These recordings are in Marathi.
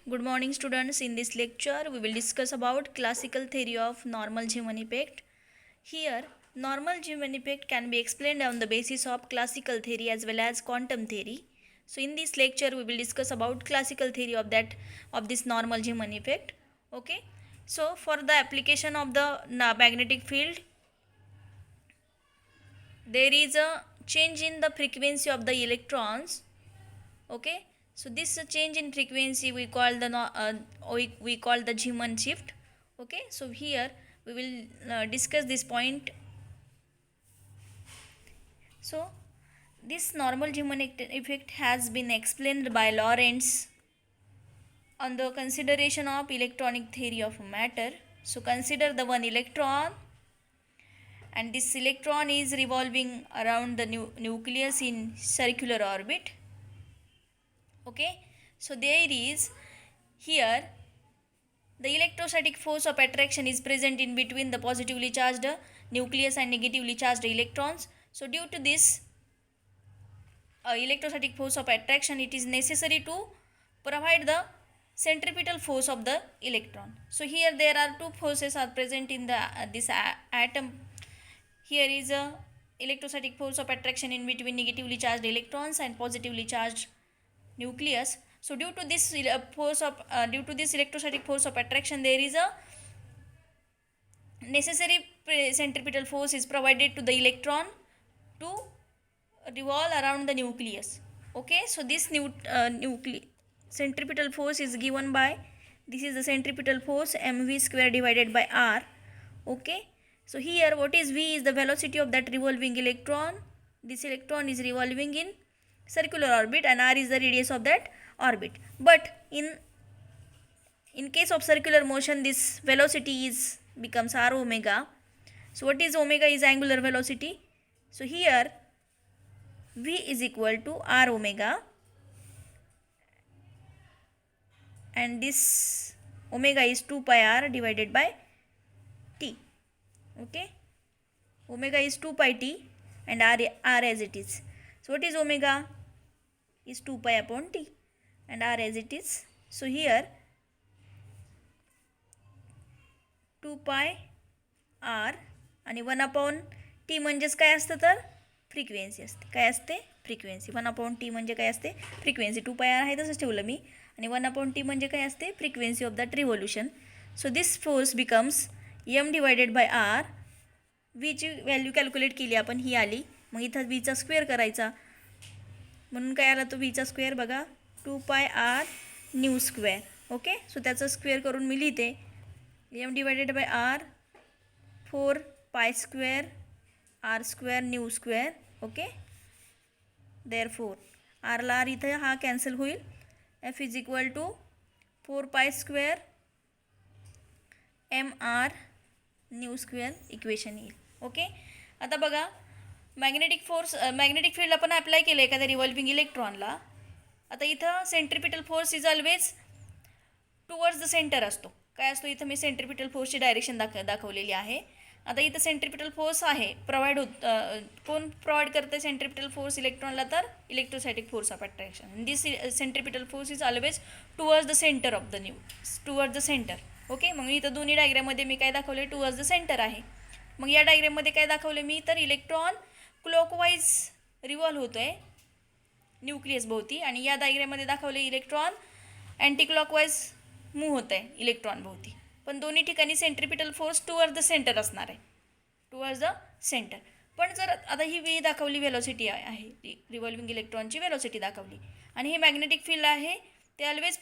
Good morning students. In this lecture we will discuss about classical theory of normal Zeeman effect. Here normal Zeeman effect can be explained on the basis of classical theory as well as quantum theory. So in this lecture we will discuss about classical theory of this normal Zeeman effect. Okay. So for the application of the magnetic field, there is a change in the frequency of the electrons. Okay, so this change in frequency we call we call the Zeeman shift. Okay, so here we will discuss this point. So this normal Zeeman effect has been explained by Lorentz on the consideration of electronic theory of matter. So consider the one electron, and this electron is revolving around the nucleus in circular orbit. Okay, so there is here the electrostatic force of attraction is present in between the positively charged nucleus and negatively charged electrons. So due to this electrostatic force of attraction, it is necessary to provide the centripetal force of the electron. So here there are two forces are present in the this atom. Here is a electrostatic force of attraction in between negatively charged electrons and positively charged nucleus. So due to this electrostatic force of attraction, there is a necessary centripetal force is provided to the electron to revolve around the nucleus. Okay, so this centripetal force is given by, this is the centripetal force, mv square divided by r. Okay, so here what is v is the velocity of that revolving electron. This electron is revolving in circular orbit and r is the radius of that orbit. But in case of circular motion, this velocity is becomes r omega. So what is omega? Is angular velocity. So here v is equal to r omega, and this omega is 2 pi r divided by t. Okay, omega is 2 pi t and r as it is. So what is omega? Is 2 pi upon t and r as it is. So here 2 pi r आणि 1 अपॉन टी म्हणजेच काय असतं तर फ्रिक्वेन्सी असते. काय असते? फ्रिक्वेन्सी. 1 अपॉन टी म्हणजे काय असते? फ्रिक्वेन्सी. 2 पाय आर आहे तसंच ठेवलं मी. आणि 1 अपॉन टी म्हणजे काय असते? Frequency of that revolution. So this force becomes M divided by R. वीची व्हॅल्यू कॅल्क्युलेट केली आपण, ही आली. मग इथं वीचा स्क्वेअर करायचा, म्हणून काय आला तो वीचा स्क्वेअर बघा, 2 pi r nu square. Okay, so त्याचं स्क्वेअर करून मी लिहिते m divided by r 4 pi square r square nu square. Okay, therefore r ला r इथं हा कॅन्सल होईल. f is equal to 4 pi square m r nu square equation येईल. ओके, आता बघा मॅग्नेटिक फील्ड आपण अप्लाय केलं एखाद्या रिव्हॉल्विंग इलेक्ट्रॉनला. आता इथं centripetal force is always towards the centre असतो. काय असतो? इथं मी सेंट्रिपिटल फोर्सची डायरेक्शन दाखवलेली आहे. आता इथं सेंट्रिपिटल फोर्स आहे प्रोव्हाइड कोण प्रोव्हाइड करते सेंट्रिपिटल फोर्स इलेक्ट्रॉनला? तर electrostatic force of attraction. This centripetal force is always towards the centre of the towards the centre. Okay, मग इथं दोन्ही डायग्राममध्ये मी काय दाखवले? टुवर्ड्स द सेंटर आहे. मग या डायग्राममध्ये काय दाखवले मी? तर इलेक्ट्रॉन क्लॉकवाईज रिव्हॉल्व होतो आहे न्यूक्लियस भोवती, आणि या डायग्राममध्ये दाखवले इलेक्ट्रॉन अँटी क्लॉकवाईज मूव्ह होत आहे इलेक्ट्रॉन भोवती. पण दोन्ही ठिकाणी centripetal force towards the centre असणार आहे, टुवर्ड्स द सेंटर. पण जर आता ही वी दाखवली व्हेलॉसिटी आहे, रिव्हॉल्विंग इलेक्ट्रॉनची व्हेलॉसिटी दाखवली, आणि हे मॅग्नेटिक फील्ड आहे ते always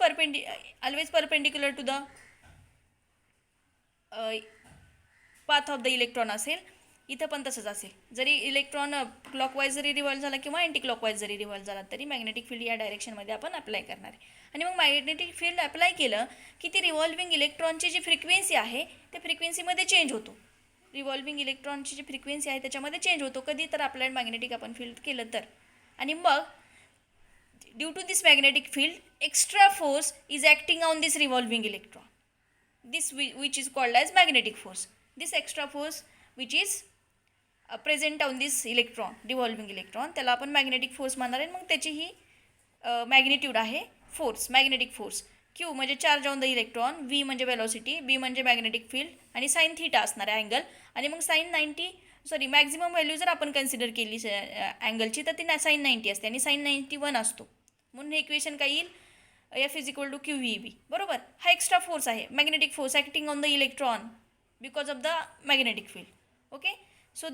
perpendicular to the path of the electron असेल. इथं पण तसंच असेल. जरी इलेक्ट्रॉन क्लॉकवाईज जरी रिव्हॉल्व झाला किंवा अँटी क्लॉकवाईज जरी रिव्हॉल्व झाला तरी मॅग्नेटिक फील्ड या डायरेक्शनमध्ये आपण अप्लाय करणार आहे. आणि मग मॅग्नेटिक फील्ड अप्लाय केलं की ती रिव्हॉल्विंग इलेक्ट्रॉनची जी फ्रिक्वेन्सी आहे त्या फ्रिक्वेन्सीमध्ये चेंज होतो. रिव्हॉल्विंग इलेक्ट्रॉनची जी फ्रिक्वेन्सी आहे त्याच्यामध्ये चेंज होतो कधी? तर अप्लाइड मॅग्नेटिक आपण फील्ड केलं तर. आणि मग due to this magnetic field extra force is acting on this revolving electron, this which is called as magnetic force. This extra force which is present on this electron, revolving electron, त्याला आपण मॅग्नेटिक फोर्स म्हणणार आहे. मग त्याची ही मॅग्निट्यूड आहे फोर्स, मॅग्नेटिक फोर्स. क्यू म्हणजे charge on the electron, v म्हणजे वेलॉसिटी, बी म्हणजे मॅग्नेटिक फील्ड आणि साईन थीटा असणार आहे अँगल. आणि मग मॅक्झिमम व्हॅल्यू जर आपण कन्सिडर केली अँगलची तर ती साईन 90 असते आणि साईन 91 असतो. म्हणून हे इक्वेशन काय येईल, F is equal to Q V B. बरोबर. हा एक्स्ट्रा फोर्स आहे, magnetic force acting on the electron because of the magnetic field. Okay. So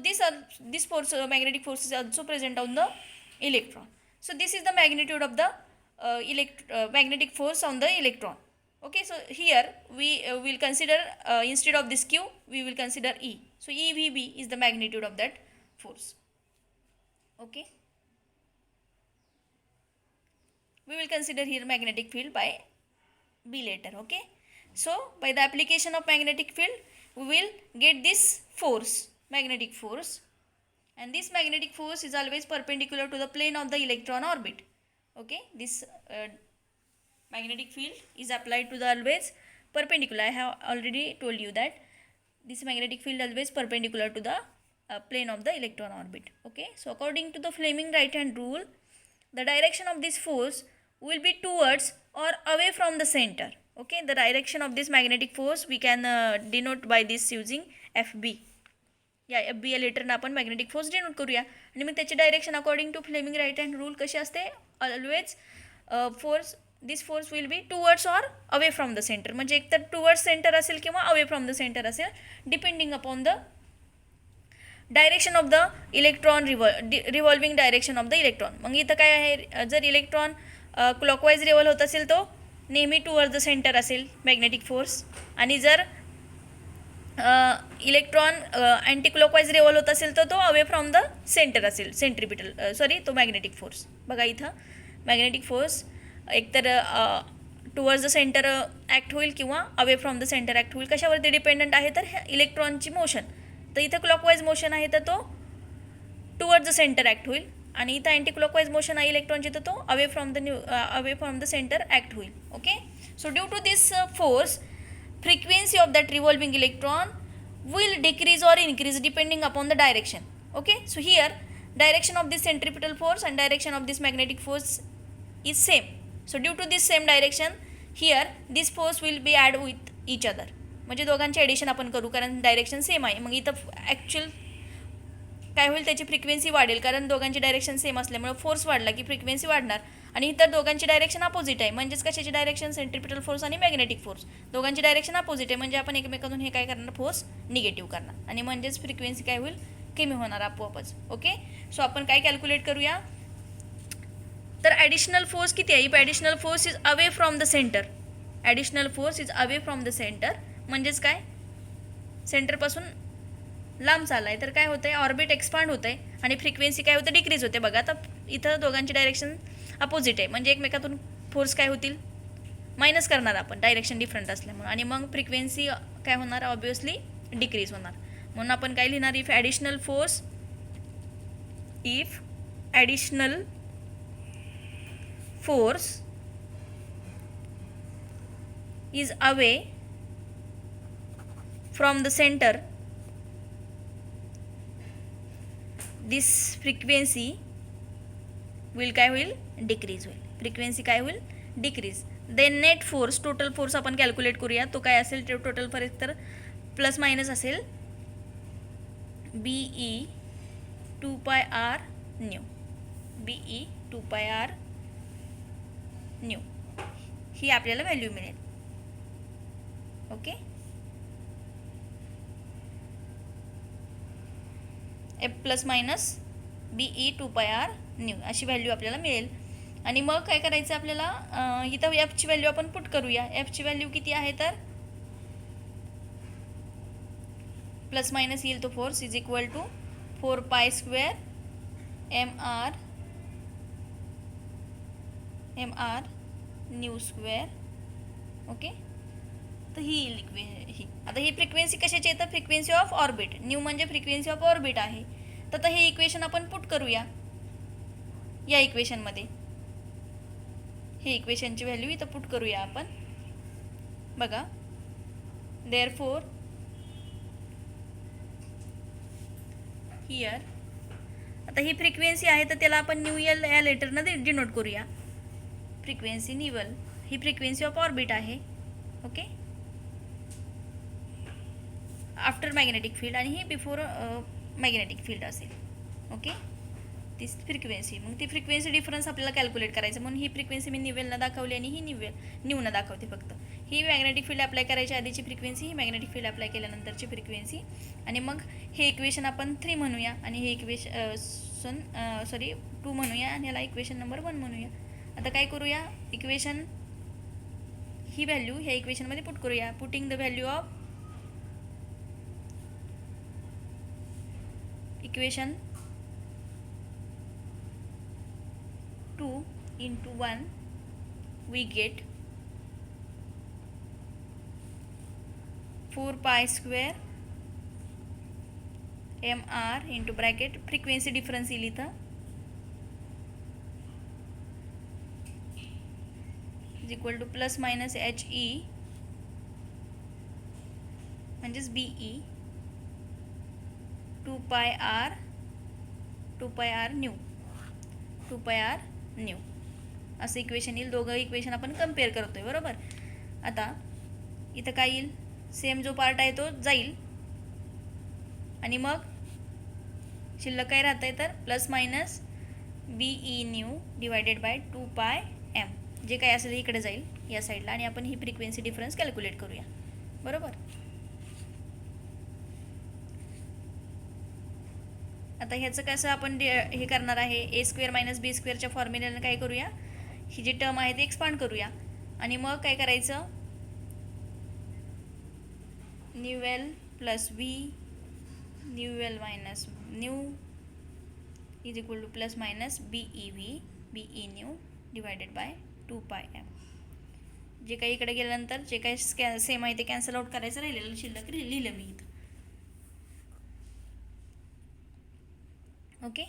this force, magnetic force is also present on the electron. So this is the magnitude of the magnetic force on the electron. Okay, so here we will consider instead of this Q we will consider E. So EVB is the magnitude of that force. Okay, we will consider here magnetic field by B later. Okay, so by the application of magnetic field we will get this force, magnetic force, and this magnetic force is always perpendicular to the plane of the electron orbit. Okay, this magnetic field is applied to the always perpendicular. I have already told you that this magnetic field always perpendicular to the plane of the electron orbit. Okay, so according to the Fleming right hand rule, the direction of this force will be towards or away from the center. Okay, the direction of this magnetic force we can denote by this using FB. या एफ बी या लेटरनं आपण मॅग्नेटिक फोर्स डिनोट करूया. आणि मग त्याची direction according to Fleming right hand rule कशी असते, always this force will be towards or away from the centre. म्हणजे एकतर टुवर्ड्स सेंटर असेल किंवा अवे फ्रॉम द सेंटर असेल, depending upon the direction of the electron, revolving direction of the electron. मग इथं काय आहे, जर इलेक्ट्रॉन क्लॉकवाईज रिव्हॉल्व होत असेल तो नेहमी टुवर्ड्स द सेंटर असेल मॅग्नेटिक फोर्स. आणि जर इलेक्ट्रॉन अँटी क्लॉकवाईज रिव्हॉल्व होत असेल तर तो अवे फ्रॉम द सेंटर असेल, तो मॅग्नेटिक फोर्स. बघा इथं मॅग्नेटिक फोर्स एकतर टुवर्ड्स द सेंटर ॲक्ट होईल किंवा away from the centre act होईल. कशावरती डिपेंडंट आहे तर इलेक्ट्रॉनची मोशन. तर इथं क्लॉकवाईज मोशन आहे तर तो टुवर्ड्स द सेंटर ॲक्ट होईल, आणि इथं अँटी क्लॉकवाईज मोशन आहे इलेक्ट्रॉनची तर तो away from the centre act होईल. Okay, so due to this force, frequency of that revolving electron will decrease or increase depending upon the direction. Okay, so here direction of this centripetal force and direction of this magnetic force is same. So due to this same direction, here this force will be add with each other. म्हणजे दोघांचे ॲडिशन आपण करू कारण डायरेक्शन सेम आहे. मग इथं ॲक्च्युअल काय होईल, त्याची फ्रिक्वेन्सी वाढेल कारण दोघांची डायरेक्शन सेम असल्यामुळे फोर्स वाढला की फ्रिक्वेन्सी वाढणार. आणि इतर दोघांची डायरेक्शन अपोजिट आहे, म्हणजेच कशाची डायरेक्शन, सेंट्रिपिटल फोर्स आणि मॅग्नेटिक फोर्स दोघांची डायरेक्शन अपोजिट आहे. म्हणजे आपण एकमेकातून हे काय करणार, फोर्स निगेटिव्ह करणार आणि म्हणजेच फ्रिक्वेन्सी काय होईल, कमी होणार आपोआपच. ओके, सो आपण काय कॅल्क्युलेट करूया, तर ॲडिशनल फोर्स किती आहे. If additional force is away from the centre, additional force is away from the centre म्हणजेच काय, सेंटरपासून लांब चालला आहे तर काय होतं आहे, ऑर्बिट एक्सपांड होतं आहे आणि फ्रिक्वेन्सी काय होतं, डिक्रीज होते. बघा आता इथं दोघांची डायरेक्शन अपोजिट आहे म्हणजे एकमेकातून फोर्स काय होतील, मायनस करणार आपण, डायरेक्शन डिफरंट असल्यामुळे. आणि मग फ्रिक्वेन्सी काय होणार, ऑब्वियसली डिक्रीज होणार. म्हणून आपण काय लिहिणार, if additional force is away from the centre, this frequency will काय होईल, डिक्रीज होईल. फ्रिक्वेन्सी काय होईल, decrease. Then net force, total force आपण कॅल्क्युलेट करूया. तो काय असेल, टोटल फोर्स तर प्लस मायनस असेल BE 2πr nu, BE 2πr nu ही आपल्याला व्हॅल्यू मिळेल. Okay, F plus minus BE 2πr nu अशी व्हॅल्यू आपल्याला मिळेल. आणि मग काय करायचं आपल्याला, इथं एफची व्हॅल्यू आपण पुट करूया. एफची व्हॅल्यू किती आहे तर प्लस मायनस येईल तो force is equal to 4π² mr nu square. Okay, तर ही येईल आता ही फ्रिक्वेन्सी कशाची आहे तर फ्रिक्वेन्सी ऑफ ऑर्बिट. न्यू म्हणजे फ्रिक्वेन्सी ऑफ ऑर्बिट आहे. तर हे इक्वेशन आपण पुट करूया या इक्वेशनमध्ये. हे इक्वेशनची व्हॅल्यू इथं पुट करूया आपण. बघा, देअरफोर हियर आता ही फ्रिक्वेन्सी आहे तर त्याला आपण न्यू एल या लेटरनं डिनोट करूया. फ्रिक्वेन्सी न्यूएल ही फ्रिक्वेन्सी ऑफ ऑर्बिट आहे. ओके, आफ्टर मॅग्नेटिक फील्ड आणि ही बिफोर मॅग्नेटिक फील्ड असेल. ओके, ती फ्रिक्वेन्सी. मग ती फ्रिक्वेन्सी डिफरन्स आपल्याला कॅल्क्युलेट करायचं, म्हणून ही फ्रिक्वेन्सी मी निवेलनं दाखवली आणि ही न्यूनं दाखवते फक्त. ही मॅग्नेटिक फील्ड अप्लाय करायच्या आधीची फ्रिक्वेन्सी, ही मॅग्नेटिक फील्ड अप्लाय केल्यानंतरची फ्रिक्वेन्सी. आणि मग हे इक्वेशन आपण 3 म्हणूया आणि हे इक्वेशन 2 म्हणूया आणि ह्याला इक्वेशन नंबर 1 म्हणूया. आता काय करूया, इक्वेशन ही व्हॅल्यू ह्या इक्वेशनमध्ये पुट करूया. Putting the value of equation 2 into 1 we get 4 pi square mr into bracket frequency difference येईल इथं is equal to plus minus he म्हणजेच be 2 pi r new 2 pi r new असं इक्वेशन येईल. दोघं इक्वेशन आपण कम्पेअर करतोय बरोबर. आता इथं काय येईल, सेम जो पार्ट आहे तो जाईल आणि मग शिल्लक काय राहतं आहे तर plus minus BE new divided by 2 pi m जे काय असेल इकडे जाईल या साईडला आणि आपण ही फ्रिक्वेन्सी डिफरन्स कॅल्क्युलेट करूया बरोबर. आता ह्याचं कसं आपण हे करणार आहे, a² - b² फॉर्म्युल्यानं काय करूया, ही जी टर्म आहे ती एक्सपांड करूया आणि मग काय करायचं, nu l plus v nu l minus nu is equal to plus minus be nu divided by 2 pi m. जे काही इकडे गेल्यानंतर जे काही सेम आहे ते कॅन्सल आउट करायचं राहिलेलं शिल्लक लिहिलं मी इथं. Okay,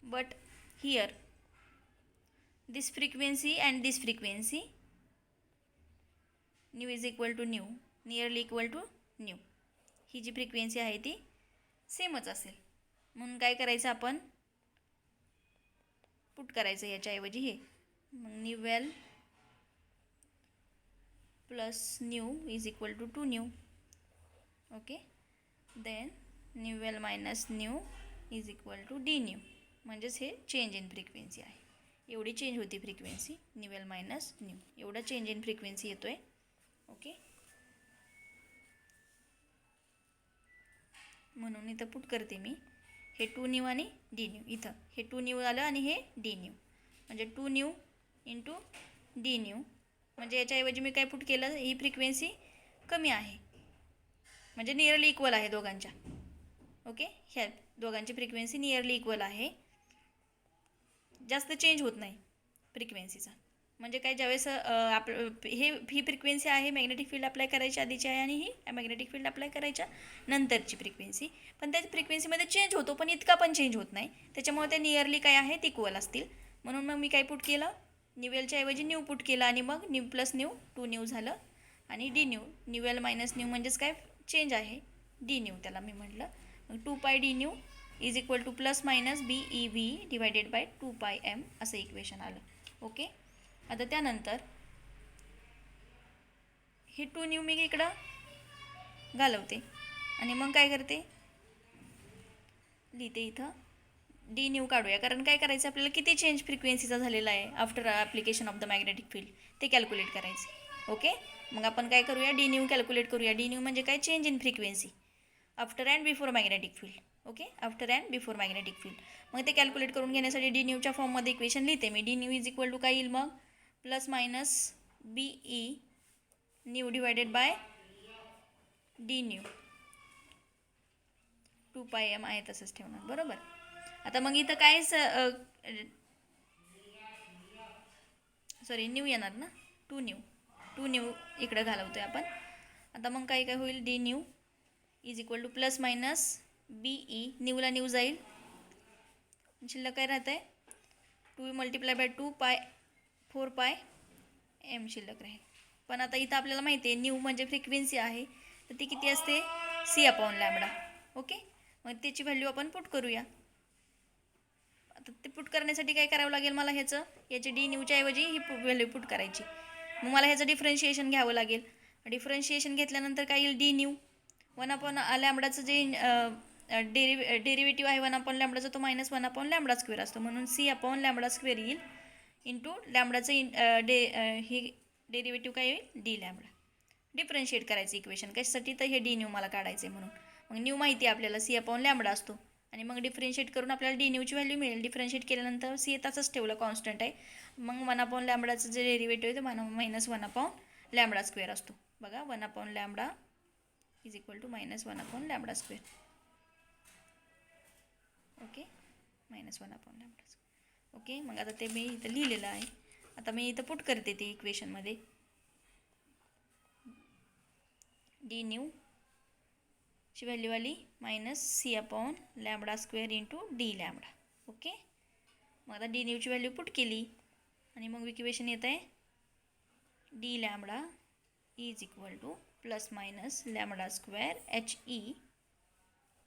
but here this frequency and this frequency new is equal to new, nearly equal to new. ही जी फ्रिक्वेन्सी आहे ती सेमच असेल म्हणून काय करायचं आपण पुट करायचं याच्याऐवजी हे, मग nu l plus nu is equal to 2 nu. Okay, then nu l minus nu is equal to d nu. म्हणजेच हे चेंज इन फ्रिक्वेन्सी आहे. एवढी चेंज होती frequency, nu l minus nu एवढा चेंज इन फ्रिक्वेन्सी येतो आहे. ओके, म्हणून इथं पुट करते मी हे 2 न्यू आणि डी न्यू. इथं हे 2 न्यू आलं आणि हे डी न्यू म्हणजे 2 न्यू इंटू डी न्यू. म्हणजे याच्याऐवजी मी काय पुट केलं, ही फ्रिक्वेन्सी कमी आहे म्हणजे नियरली इक्वल आहे दोघांच्या. ओके, ह्या दोघांची फ्रिक्वेन्सी नियरली इक्वल आहे, जास्त चेंज होत नाही फ्रिक्वेन्सीचा. म्हणजे काय, ज्यावेळेस ही फ्रिक्वेन्सी आहे मॅग्नेटिक फील्ड अप्लाय करायच्या आधीची आहे आणि ही मॅग्नेटिक फील्ड अप्लाय करायच्या नंतरची फ्रिक्वेन्सी. पण त्या फ्रिक्वेन्सीमध्ये चेंज होतो पण इतका पण चेंज होत नाही, त्याच्यामुळे त्या नियरली काय आहेत इक्वल असतील. म्हणून मग मी काय पुट केलं, न्यू एलच्या ऐवजी न्यू पुट केलं आणि मग न्यू प्लस न्यू 2 न्यू झालं आणि D new, new l minus new म्हणजेच काय चेंज आहे डी न्यू त्याला मी म्हटलं. मग 2 pi d nu is equal to plus minus B e v divided by 2 pi m असं इक्वेशन आलं. ओके, आता त्यानंतर हे 2 न्यू मी इकडं घालवते आणि मग काय करते, लिहिते इथं डी न्यू काढूया. कारण काय करायचं आपल्याला, किती चेंज फ्रिक्वेन्सीचा झालेला आहे after application of the magnetic field ते कॅल्क्युलेट करायचे. ओके, मग आपण काय करूया, डी न्यू कॅल्क्युलेट करूया. डी न्यू म्हणजे काय, change in frequency after and before magnetic field. Okay, after and before magnetic field. मग ते कॅल्क्युलेट करून घेण्यासाठी डी न्यूच्या फॉर्ममध्ये इक्वेशन लिहिते मी. D nu is equal to काय येईल मग, plus minus be nu divided by D nu 2 pi m आहे तसंच ठेवणार बरोबर. आता मग इथं काय सॉरी न्यू येणार ना, 2 न्यू इकडं घालवतोय आपण. आता मग काय काय होईल, D nu is equal to plus minus B E न्यूला न्यू जाईल, शिल्लक काय राहतं आहे 2 मल्टिप्लाय बाय 2 पाय 4 पाय m शिल्लक राहील. पण आता इथं आपल्याला माहिती आहे न्यू म्हणजे फ्रिक्वेन्सी आहे तर ती किती असते, c/λ. ओके, मग त्याची व्हॅल्यू आपण पुट करूया. पुट करण्यासाठी काय करावं लागेल मला याची डी न्यूच्या ऐवजी ही व्हॅल्यू पुट करायची. मग मला ह्याचं डिफरन्शिएशन घ्यावं लागेल. डिफरन्शिएशन घेतल्यानंतर काय येईल, डी न्यू 1/λचं जे डेरिव्हेटिव्ह आहे 1/λचं, तो -1/λ² असतो. म्हणून C/λ² येईल इंटू लॅम्बडाचं ही डेरिव्हेटिव्ह काय येईल, डी लॅम्बडा. डिफरन्शिएट करायचं इक्वेशन कशासाठी, तर हे डी न्यू मला काढायचं आहे म्हणून. मग न्यू माहिती आहे आपल्याला C/λ असतो आणि मग डिफरन्शिएट करून आपल्याला डी न्यूची व्हॅल्यू मिळेल. डिफरन्शिएट केल्यानंतर C तसंच ठेवलं, कॉन्स्टंट आहे. मग 1/λचं जे डेरिव्हेटिव्ह आहे ते -1/λ² असतो. बघा 1/λ is equal to -1/λ². Okay, -1/λ². Okay, मग आता ते मी इथं लिहिलेलं आहे. आता मी इथं पुट करते ते इक्वेशनमध्ये. डी न्यू ची व्हॅल्यू आली -C/λ² into D lambda. Okay, मग आता डी न्यूची व्हॅल्यू पुट केली आणि मग इक्वेशन येत आहे D lambda is equal to ±λ²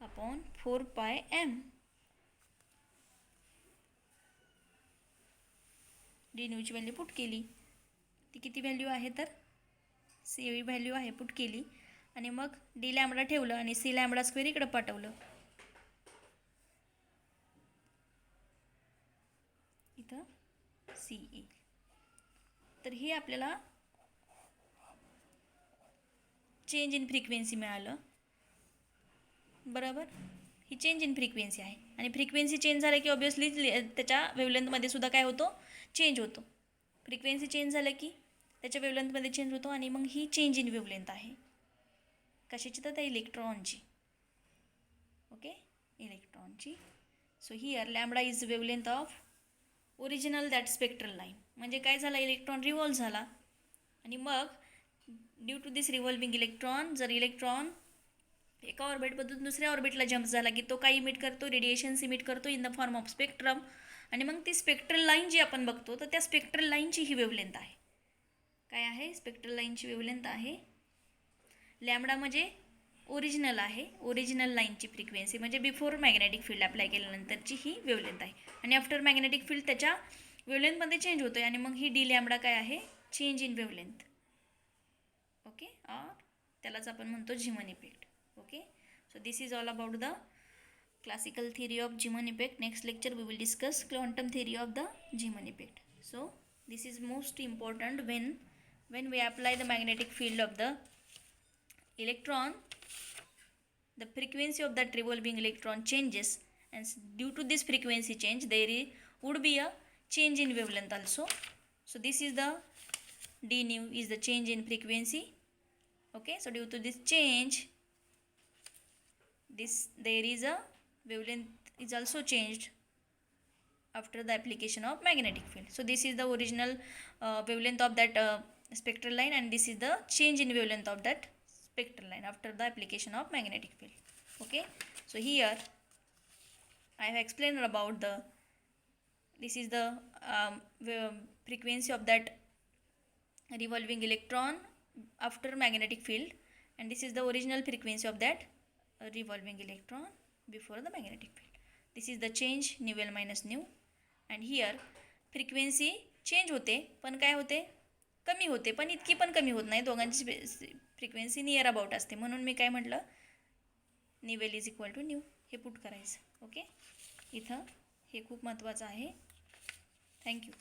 HE/4πm. D न्यूची व्हॅल्यू पुट केली, ती किती व्हॅल्यू आहे तर C व्हॅल्यू आहे, पुट केली आणि मग डी लॅम्बडा ठेवलं आणि C/λ² इकडं पाठवलं. इथं C येईल. तर ही आपल्याला चेंज इन फ्रिक्वेन्सी मिळालं. बरोबर, ही चेंज इन फ्रिक्वेन्सी आहे आणि फ्रिक्वेन्सी चेंज झालं की ऑब्वियसली त्याच्या वेवलेंथमध्ये सुद्धा काय होतो, चेंज होतो. फ्रिक्वेन्सी चेंज झालं की त्याच्या वेवलेंथमध्ये चेंज होतो आणि मग ही चेंज इन वेवलेंथ आहे. कशाची तर त्या इलेक्ट्रॉनची. ओके, इलेक्ट्रॉनची. So here lambda is wavelength of original that spectral line. म्हणजे काय झालं, इलेक्ट्रॉन रिव्हॉल्व झाला आणि मग due to this revolving electron, जर इलेक्ट्रॉन एका ऑर्बिटमधून दुसऱ्या ऑर्बिटला जम्प झाला की तो काय इमिट करतो, रेडिएशन्स इमिट करतो in the form of spectrum. आणि मग ती स्पेक्ट्रल लाईन जी आपण बघतो तर त्या स्पेक्ट्रल लाईनची ही वेवलेंथ आहे. काय आहे, स्पेक्ट्रल लाईनची वेवलेंथ आहे लॅम्बडा. म्हणजे ओरिजिनल आहे, ओरिजिनल लाईनची फ्रिक्वेन्सी म्हणजे बिफोर मॅग्नेटिक फील्ड अप्लाय केल्यानंतरची ही वेवलेंथ आहे. आणि आफ्टर मॅग्नेटिक फील्ड त्याच्या वेवलेंथमध्ये चेंज होतो आहे आणि मग ही डी लॅम्बडा काय आहे, चेंज इन वेवलेंथ. ओके, त्यालाच आपण म्हणतो Zeeman effect. Okay, so this is all about the classical theory of Zeeman effect. Next lecture we will discuss quantum theory of the Zeeman effect. So this is most important when we apply the magnetic field of the electron, the frequency of that revolving electron changes, and due to this frequency change there would be a change in wavelength also. So this is the d nu is the change in frequency. Okay, so due to this change, there is a wavelength is also changed after the application of magnetic field. So this is the original wavelength of that spectral line, and this is the change in wavelength of that spectral line after the application of magnetic field. Okay, so here I have explained about this is the frequency of that revolving electron after magnetic field, and this is the original frequency of that revolving electron before the magnetic field. This is the change nu L minus nu, and here frequency change होते पण काय होते, कमी होते, पण इतकी पण कमी होत नाही. दोघांची फ्रिक्वेन्सी नियर अबाउट असते. म्हणून मी काय म्हटलं, nu l is equal to nu हे पुट करायचं. ओके, इथं हे खूप महत्त्वाचं आहे. थँक्यू.